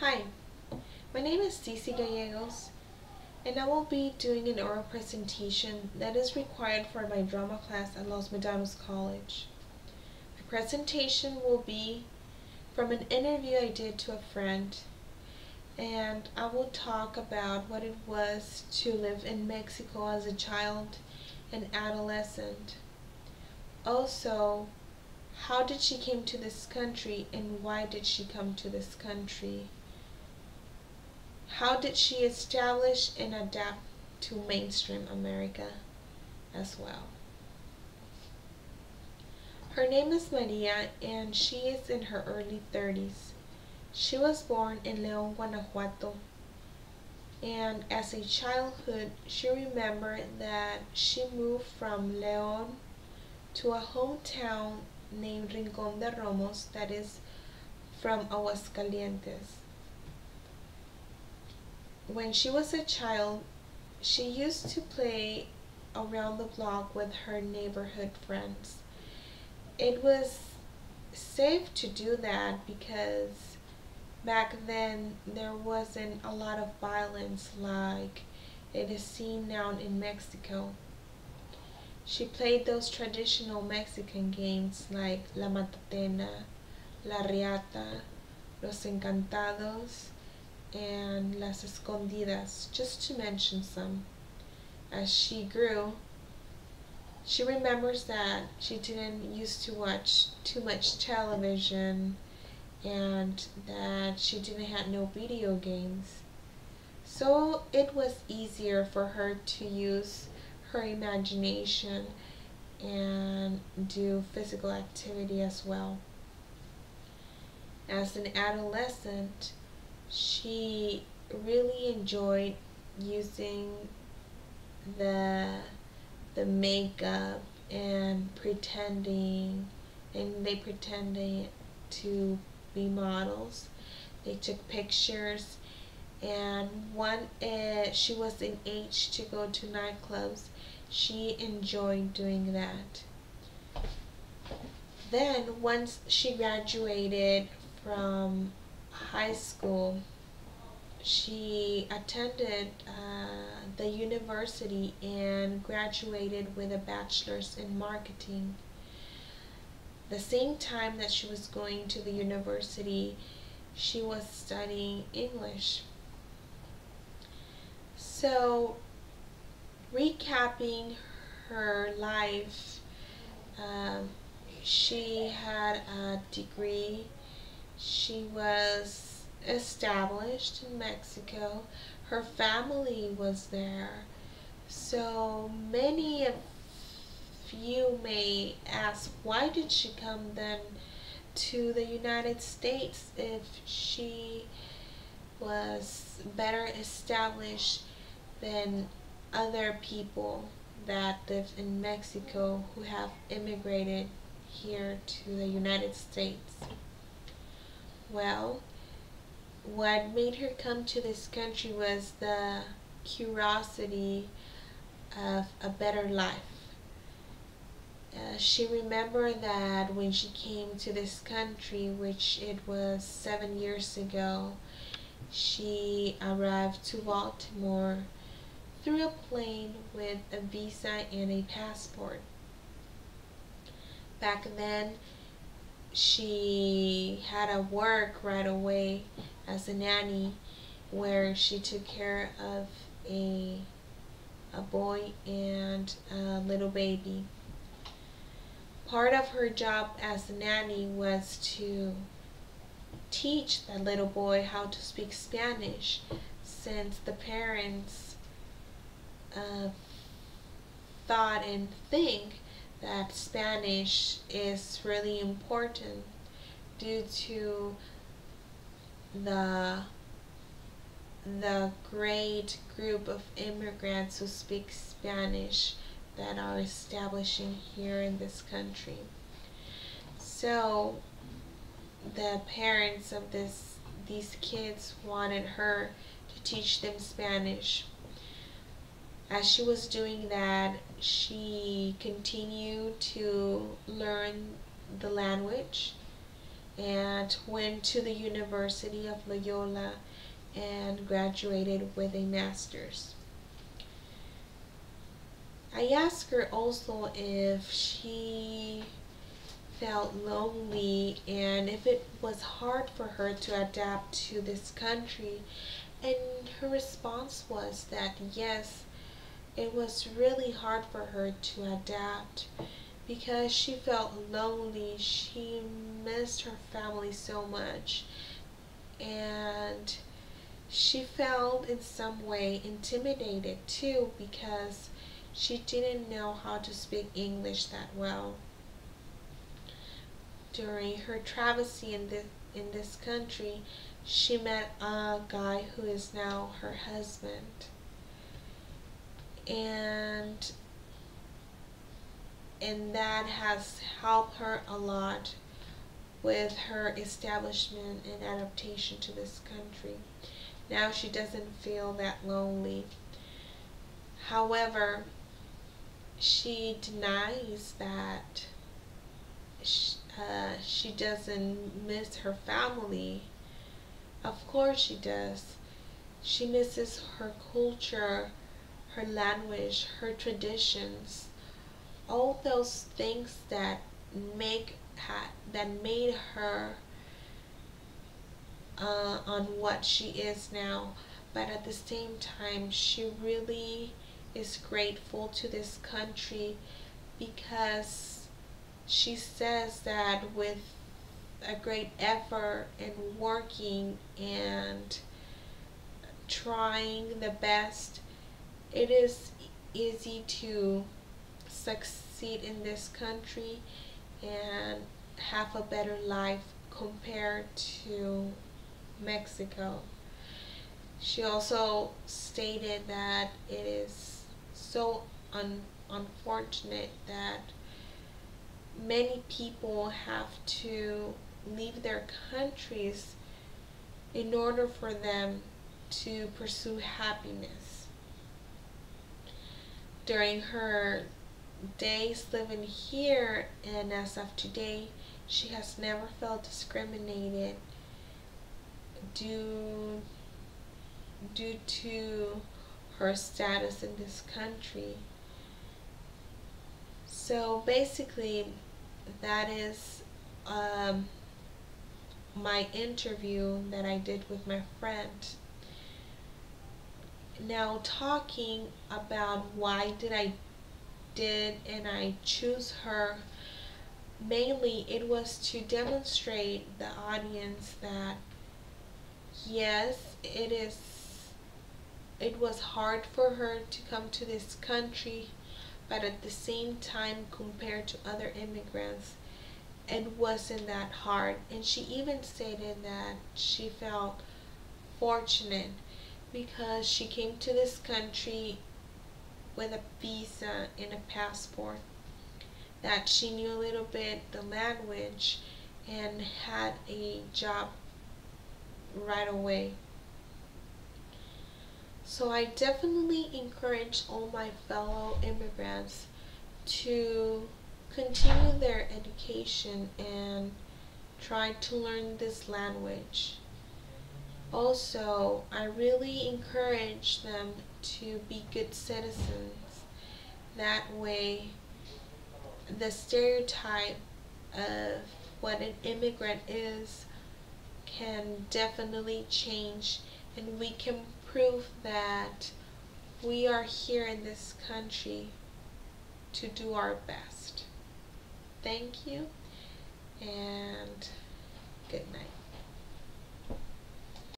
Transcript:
Hi, my name is Cici Gallegos, and I will be doing an oral presentation that is required for my drama class at Los Medanos College. My presentation will be from an interview I did to a friend, and I will talk about what it was to live in Mexico as a child and adolescent. Also, how did she came to this country and why did she come to this country? How did she establish and adapt to mainstream America as well? Her name is Maria and she is in her early 30s. She was born in León, Guanajuato, and as a childhood she remembered that she moved from León to a hometown named Rincón de Romos that is from Aguascalientes. When she was a child, she used to play around the block with her neighborhood friends. It was safe to do that because back then there wasn't a lot of violence like it is seen now in Mexico. She played those traditional Mexican games like La Matatena, La Riata, Los Encantados, and Las Escondidas, just to mention some. As she grew, she remembers that she didn't used to watch too much television and that she didn't have no video games. So it was easier for her to use her imagination and do physical activity as well. As an adolescent, she really enjoyed using the the makeup and they pretended to be models. They took pictures, and when she was in age to go to nightclubs, she enjoyed doing that. Then once she graduated from high school, she attended the university and graduated with a bachelor's in marketing. The same time that she was going to the university, she was studying English. So, recapping her life, um, she had a degree. She was established in Mexico. Her family was there. So many of you may ask, why did she come then to the United States if she was better established than other people that live in Mexico who have immigrated here to the United States? Well, what made her come to this country was the curiosity of a better life. She remembered that when she came to this country, which it was 7 years ago, she arrived to Baltimore through a plane with a visa and a passport. Back then, she had a work right away as a nanny where she took care of a boy and a little baby. Part of her job as a nanny was to teach that little boy how to speak Spanish, since the parents uh, thought and think that Spanish is really important due to the great group of immigrants who speak Spanish that are establishing here in this country. So the parents of these kids wanted her to teach them Spanish. As she was doing that, she continued to learn the language and went to the University of Loyola and graduated with a master's. I asked her also if she felt lonely and if it was hard for her to adapt to this country, and her response was that yes, it was really hard for her to adapt because she felt lonely. She missed her family so much, and she felt in some way intimidated too because she didn't know how to speak English that well. During her travesty in this country, she met a guy who is now her husband, and that has helped her a lot with her establishment and adaptation to this country. Now she doesn't feel that lonely. However, she denies that she doesn't miss her family. Of course she does. She misses her culture, her language, her traditions, all those things that made her on what she is now. But at the same time, she really is grateful to this country because she says that with a great effort and working and trying the best, it is easy to succeed in this country and have a better life compared to Mexico. She also stated that it is so unfortunate that many people have to leave their countries in order for them to pursue happiness. During her days living here and as of today, she has never felt discriminated due to her status in this country. So basically, that is my interview that I did with my friend. Now, talking about why I choose her, mainly it was to demonstrate the audience that yes, it was hard for her to come to this country, but at the same time, compared to other immigrants, it wasn't that hard. And she even stated that she felt fortunate because she came to this country with a visa and a passport, that she knew a little bit the language and had a job right away. So I definitely encourage all my fellow immigrants to continue their education and try to learn this language. Also, I really encourage them to be good citizens. That way, the stereotype of what an immigrant is can definitely change, and we can prove that we are here in this country to do our best. Thank you.